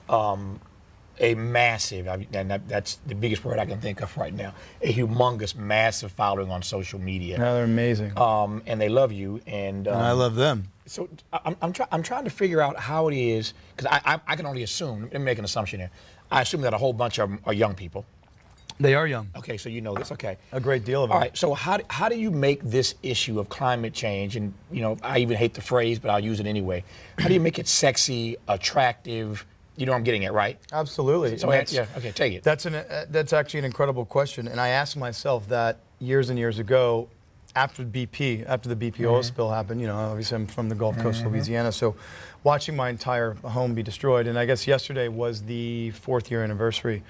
a massive, and that's the biggest word I can think of right now, a humongous, massive following on social media. No, they're amazing. And they love you. And I love them. So I'm trying to figure out how it is, because I can only assume, let me make an assumption here. I assume that a whole bunch of them are young people. They are young. Okay, so you know this, okay. A great deal of them. All right, so how do you make this issue of climate change, and I even hate the phrase, but I'll use it anyway. How do you make it sexy, attractive? You know what I'm getting at, right? Absolutely. So yeah, okay, take it. That's actually an incredible question, and I asked myself that years and years ago, after the BP oil spill happened. Obviously I'm from the Gulf Coast of Louisiana, so watching my entire home be destroyed, and I guess yesterday was the 4th year anniversary.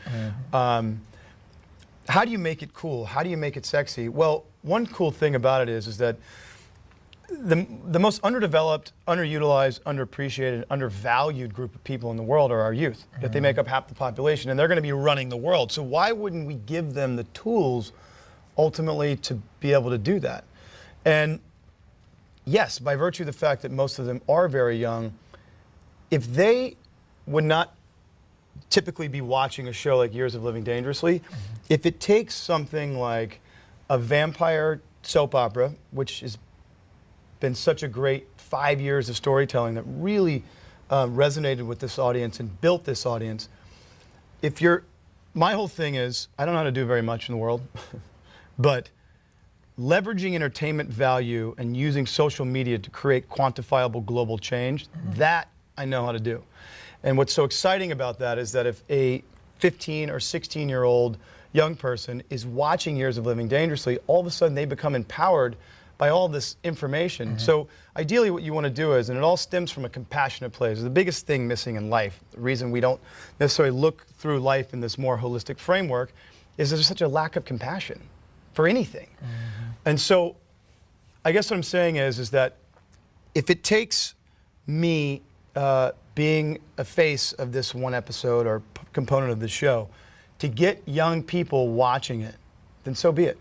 How do you make it cool? How do you make it sexy? Well, one cool thing about it is that the most underdeveloped, underutilized, underappreciated, undervalued group of people in the world are our youth. Yet they make up half the population, and they're going to be running the world. So why wouldn't we give them the tools ultimately to be able to do that? And yes, by virtue of the fact that most of them are very young, if they would not typically be watching a show like Years of Living Dangerously, if it takes something like a vampire soap opera, which has been such a great 5 years of storytelling that really resonated with this audience and built this audience. My whole thing is, I don't know how to do very much in the world, but leveraging entertainment value and using social media to create quantifiable global change, that I know how to do. And what's so exciting about that is that if a 15 or 16-year-old young person is watching Years of Living Dangerously, all of a sudden they become empowered by all this information. So ideally what you want to do is, and it all stems from a compassionate place, the biggest thing missing in life, the reason we don't necessarily look through life in this more holistic framework, is there's such a lack of compassion for anything. And so I guess what I'm saying is that if it takes me being a face of this one episode or component of the show to get young people watching it, then so be it.